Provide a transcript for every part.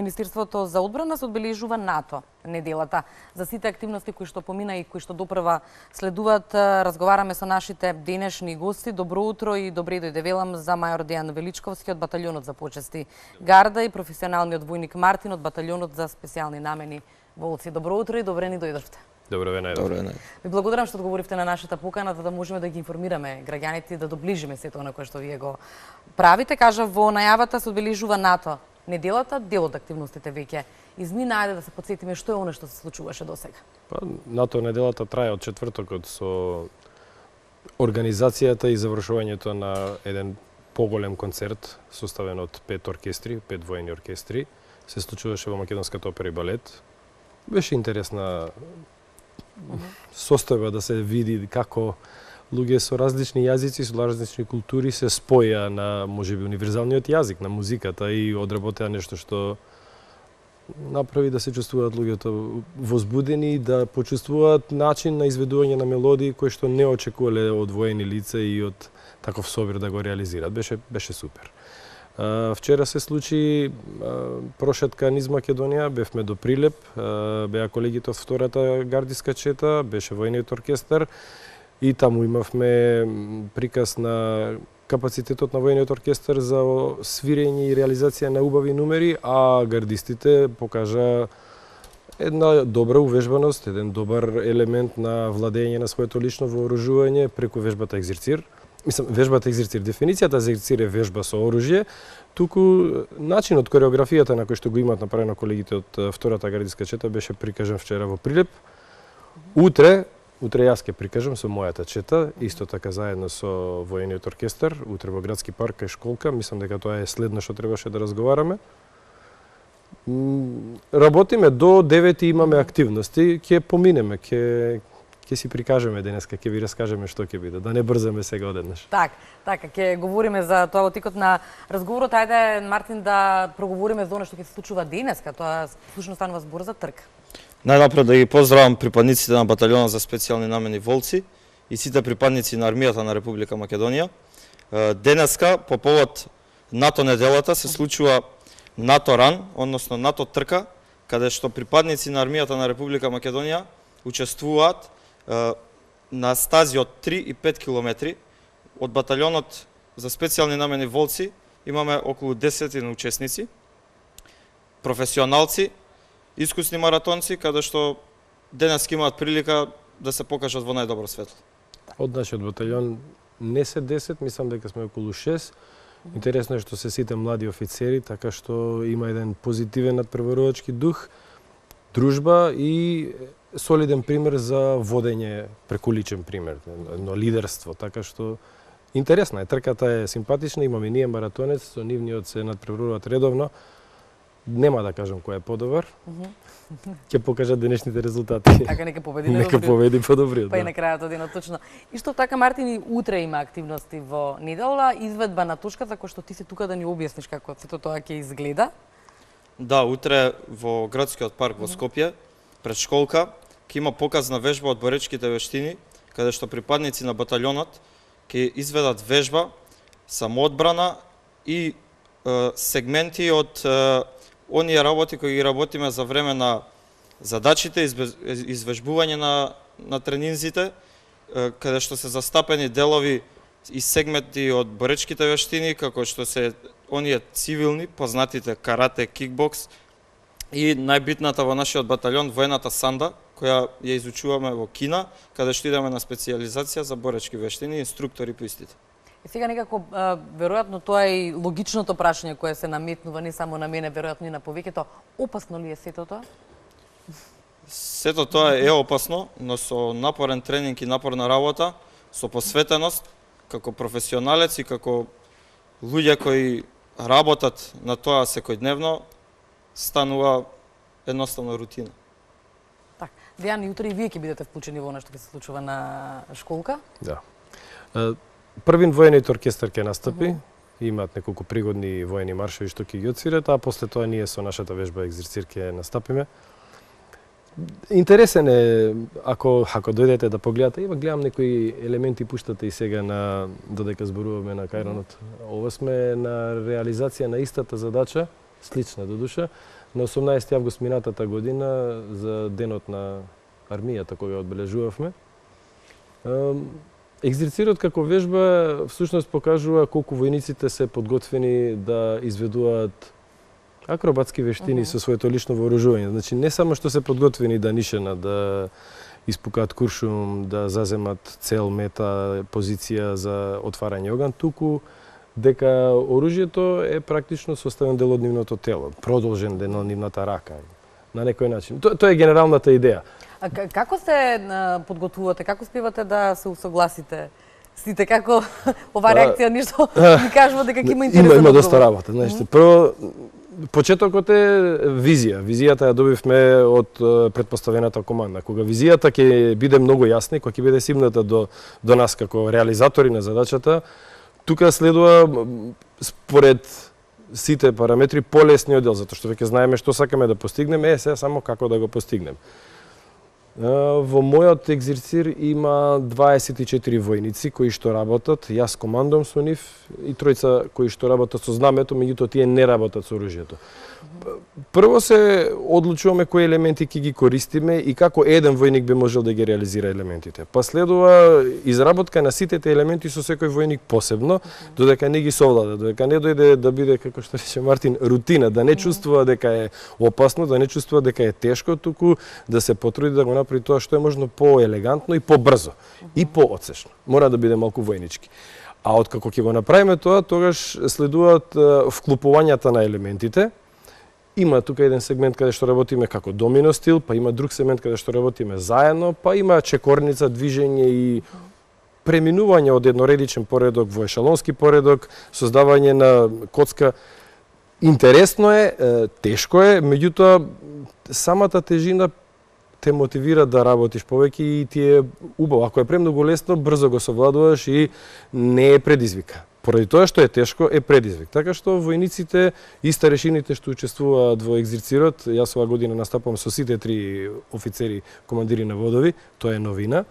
Министерството за одбрана се одбележува НАТО неделата. За сите активности кои што помина и кои што допрва следуваат, разговараме со нашите денешни гости. Добро утро и добре дојде велам за мајор Дејан Величковски од баталјонот за почести гарда и професионалниот војник Мартин од баталјонот за специјални намени Волци. Добро утро и добре ни дојдовте. Добро ве најдов. Ви благодарам што одговоривте на нашата покана за да можеме да ги информираме граѓаните и да доближиме сето она кое што вие го правите. Кажав, во најавата се одбележува НАТО неделата, дел од активностите веќе измина. Ајде да се потсетиме што е она што се случуваше досега. НАТО неделата трае од четвртокот со организацијата и завршувањето на еден поголем концерт составен од 5 оркестри, 5 воени оркестри. Се случуваше во Македонската опера и балет. Беше интересна состојба да се види како луѓе со различни јазици, со различни култури се споја на можеби универзалниот јазик на музиката и одработеа нешто што направи да се чувствуваат луѓето возбудени и да почувствуваат начин на изведување на мелодии кои што не очекувале од воени лица и од таков собир да го реализираат. Беше супер. Вчера се случи прошетка низ Македонија, бевме до Прилеп, беа колегите од втората гардиска чета, беше војниот оркестар и таму имавме приказ на капацитетот на војниот оркестар за свирење и реализација на убави numeri, а гардистите покажа една добра увежбаност, еден добар елемент на владење на своето лично вооружување преку вежбата екзерцир. Мислам, вежбата екзерцир, дефиницијата за екзерцир е вежба со оружје, туку начинот, кореографијата на кој што го имаат направено колегите од втората гардиска чета беше прикажан вчера во Прилеп. Утре јас ќе прикажам со мојата чета, исто така заедно со воениот оркестар, утре во градски парк кај школка, мислам дека тоа е следно што требаше да разговараме. Работиме до 9 имаме активности, ќе поминеме, ќе си прикажеме денеска, ќе ви раскажеме што ќе биде, да не брзаме сега одеднаш. Така, ќе говориме за тоа во текот на разговорот. Ајде, Мартин, да проговориме за она што ќе се случува денеска. Тоа слушно станува збор за трк. Најнапред да ги поздравам припадниците на баталјонот за специјални намени Волци и сите припадници на армијата на Република Македонија. Денеска, по повод НАТО неделата, се случува НАТО ран, односно НАТО трка, каде што припадници на армијата на Република Македонија учествуваат на стази од 3 и 5 километри. Од баталјонот за специјални намени Волци имаме околу 10 учесници, професионалци, искусни маратонци, каде што денес имаат прилика да се покажат во најдобро светло. Од нашиот баталјон не се 10, мислам дека сме околу 6. Интересно е што се сите млади офицери, така што има еден позитивен надпреварувачки дух, дружба и солиден пример за водење, прекуличен пример, но лидерство, така што интересна е, трката е симпатична, имаме ние маратонец, со нивниот се надпреваруваат редовно. Нема да кажам кој е подобар. Ќе покажат денешните резултати. Така нека победи Нека победи подобриот. Па и на крајот одино точно. Исто така, Мартин, и утре има активности во недела, изведба на тушката, кој што ти си тука да ни објасниш како сето тоа ќе изгледа. Да, утре во градскиот парк во Скопје, пред школка, ќе има показна вежба од боречките вештини, каде што припадници на баталјонот ќе изведат вежба, самоодбрана и сегменти од оние работи кои ги работиме за време на задачите, извежбување на тренинзите, каде што се застапени делови и сегменти од боречките вештини, како што се оние цивилни, познатите карате, кикбокс и најбитната во нашиот баталјон, воената санда, која ја изучуваме во Кина, каде што идеме на специјализација за боречки вештини и инструктори по истите. И сега некако, веројатно тоа е и логичното прашање кое се наметнува не само на мене, веројатно и на повеќето. Опасно ли е сето тоа? Сето тоа е опасно, но со напорен тренинг и напорна работа, со посветеност, како професионалец и како луѓе кои работат на тоа секојдневно, станува едноставно рутина. Така. Дејан, утре и вие ќе бидете вклучени во она што ќе се случува на школка? Да. Првин воениот оркестар ќе настапи, имаат неколку пригодни воени маршеви што ќе ги отсвират, а после тоа ние со нашата вежба екзерцир ќе настапиме. Интересен е, ако дојдете да погледате, гледам некои елементи пуштате и сега додека зборуваме на кајронот. Ова сме на реализација на истата задача, слична до душа, На 18 август минатата година, за денот на армијата кој ја одбележувавме, екзерцирот како вежба всушност покажува колку војниците се подготвени да изведуваат акробатски вештини со своето лично вооружување. Значи не само што се подготвени да нишенат, да испукаат куршум, да заземат цел, мета, позиција за отварање оган, туку дека оружјето е практично составен дел од нивното тело, продолжен дел од нивната рака, на некој начин. Тоа е генералната идеја. А како се подготвувате, како спевате да се усогласите? Сите како ова реакција ништо ми кажува дека ќе има интересен Има доста работа, знаеш. Прво почетокот е визија. Визијата ја добивме од претпоставената команда. Кога визијата ќе биде многу јасна, кога ќе биде симната до нас како реализатори на задачата, тука следува според сите параметри полесниот дел, затоа што веќе знаеме што сакаме да постигнеме, сега само како да го постигнеме. Во мојот екзерцир има 24 војници кои што работат, јас командам со нив и тројца кои што работат со знамето, меѓутоа тие не работат со оружјето. Прво се одлучуваме кои елементи ќе ги користиме и како еден војник би можел да ги реализира елементите. Па следува изработка на сите елементи со секој војник посебно, додека не ги совлада, додека не дојде да биде, како што рече Мартин, рутина, да не чувствува дека е опасно, да не чувствува дека е тешко, туку да се потруди да го направи тоа што е можно поелегантно и побрзо и поотсечно. Мора да биде малку војнички. А откако ќе го направиме тоа, тогаш следуваат вклупувањата на елементите. Има тука еден сегмент каде што работиме како домино стил, па има друг сегмент каде што работиме заедно, па има чекорница, движење и преминување од едноредичен поредок во ешалонски поредок, создавање на коцка. Интересно е, тешко е, меѓутоа самата тежина те мотивира да работиш повеќе и ти е убаво. Ако е премногу лесно, брзо го совладуваш и не е предизвика. Поради тоа што е тешко, е предизвик. Така што војниците и старешините што учествуваат во екзерцирот, јас оваа година настапувам со сите 3 офицери, командири на водови, тоа е новина.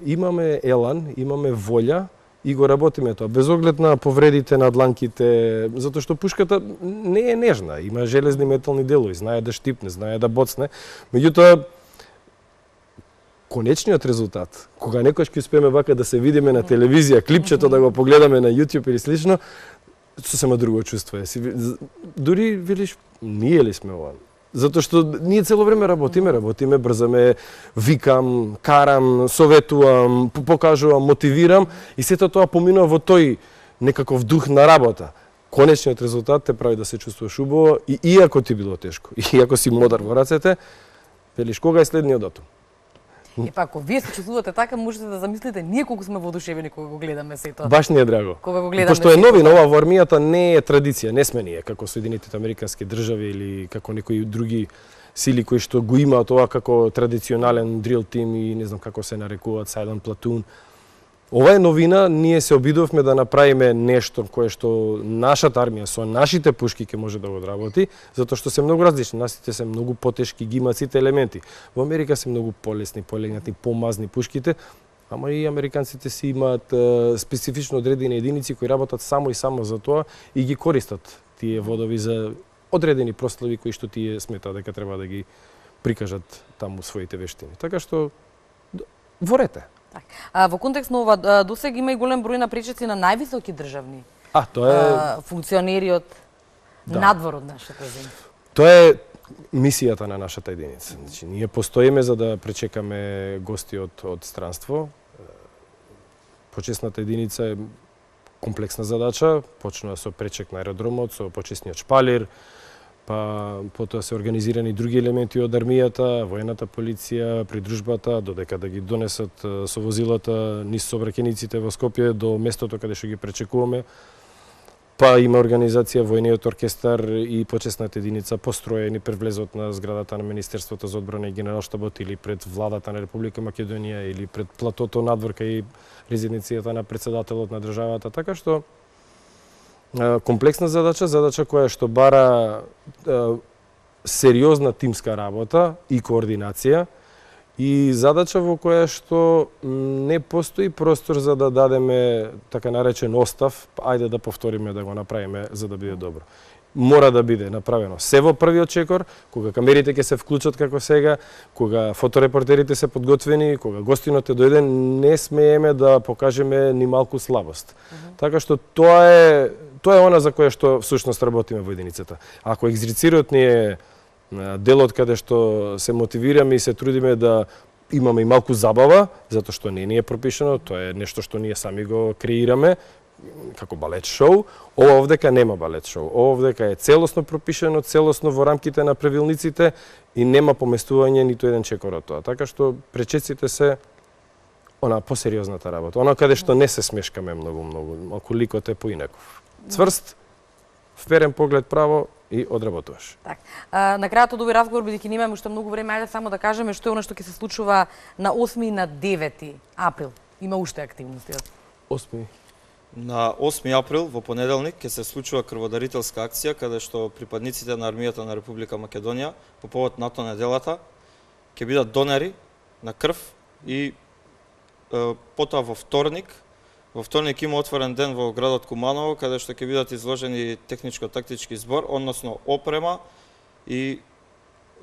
Имаме елан, имаме волја и го работиме тоа. Без оглед на повредите на дланките, затоа што пушката не е нежна, има железни метални делови, знае да штипне, знае да боцне. Меѓутоа, конечниот резултат, кога некојаш ќе успееме вака да се видиме на телевизија, клипчето да го погледаме на YouTube или слично, сосема друго чувство е. Дури велиш, ние ли сме ова? Затоа што ние цело време работиме, брзаме, викам, карам, советувам, покажувам, мотивирам и сето тоа поминува во тој некаков дух на работа. Конечниот резултат те прави да се чувствуваш убаво и иако ти било тешко, иако си модар во рацете, велиш кога е следниот датум? Епа, ако вие се чувствувате така, можете да замислите ние колку сме воодушевени кога го гледаме сето. Баш ни е драго. Кога го гледаме. Пошто е новина, ова во армијата не е традиција, не сме ние како Соединетите американски држави или како некои други сили кои што го имаат тоа како традиционален drill team и не знам како се нарекуваат, silent platoon. Ова е новина, ние се обидовме да направиме нешто кое што нашата армија со нашите пушки ќе може да го одработи, затоа што се многу различни, насите се многу потешки, ги имаат сите елементи. Во Америка се многу полесни, поелегантни, помазни пушките, ама и американците си имаат специфично одредени единици кои работат само и само за тоа и ги користат тие водови за одредени прослави кои што тие сметаат дека треба да ги прикажат таму своите вештини. Така што ворете. Во контекст на ова, досега има и голем број на пречеци на највисоки државни тоа е функционери од надвор од нашата земја. Тоа е мисијата на нашата единица. Значи, ние постоиме за да пречекаме гости од странство. Почесната единица е комплексна задача, почнува со пречек на аеродромот, со почесниот шпалир, па потоа се организирани други елементи од армијата, воената полиција, придружбата, додека да ги донесат со возилата низ сообраќајниците во Скопје до местото каде што ги пречекуваме. Па има организација војниот оркестар и почесната единица построени пред влезот на зградата на Министерството за одбрана и генералштабот или пред владата на Република Македонија или пред платото надвор кај резиденцијата на претседателот на државата, така што комплексна задача која што бара сериозна тимска работа и координација и задача во која што не постои простор за да дадеме така наречен остав, ајде да повториме да го направиме за да биде добро. мора да биде направено се во првиот чекор, кога камерите ќе се вклучат како сега, кога фоторепортерите се подготвени, кога гостинот е дојден, не смееме да покажеме ни малку слабост. Така што тоа е она за кое што всушност работиме во единицата. Ако екзерцирот ни е делот каде што се мотивираме и се трудиме да имаме и малку забава, затоа што не ни е пропишано, тоа е нешто што ние сами го креираме, како балет шоу, ова овдека нема балет шоу. Ова овдека е целосно пропишано, целосно во рамките на правилниците и нема поместување ниту еден чекор од тоа. Така што пречеците се она посериозната работа, она каде што не се смешкаме многу, ако ликот е поинаков. Цврст, вперен поглед право и одработуваш. Так. На крајот од овој разговор, бидејќи немаме уште многу време, ајде само да кажеме што е она што ќе се случува на 8 и на 9 април. Има уште активности. 8. На 8 април, во понеделник, ќе се случува крводарителска акција, каде што припадниците на армијата на Република Македонија, по повод НАТО неделата, ќе бидат донери на крв и потоа во вторник има отворен ден во градот Куманово, каде што ќе бидат изложени техничко-тактички збор, односно опрема и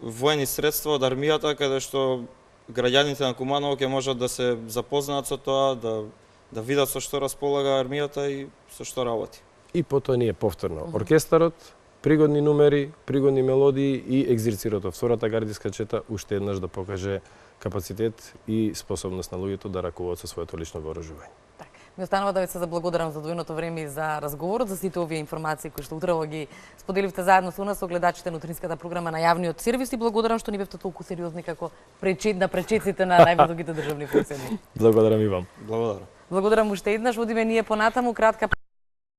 воени средства од армијата, каде што граѓаните на Куманово ќе можат да се запознаат со тоа, да видат со што располага армијата и со што работи. И потоа ние повторно оркестарот, пригодни numeri, пригодни мелодии и екзерцирот од втората гардиска чета уште еднаш да покаже капацитет и способност на луѓето да ракуваат со своето лично вооружување. Ми останува да ви се заблагодарам за одвоеното време и за разговорот, за сите овие информации кои што утрово ги споделивте заедно со нас, со гледачите на утринската програма на јавниот сервис, и благодарам што ни бевте толку сериозни како на пречеците на највисоките државни функционери. Благодарам и вам. Благодарам. Благодарам уште еднаш, водиме ние понатаму кратка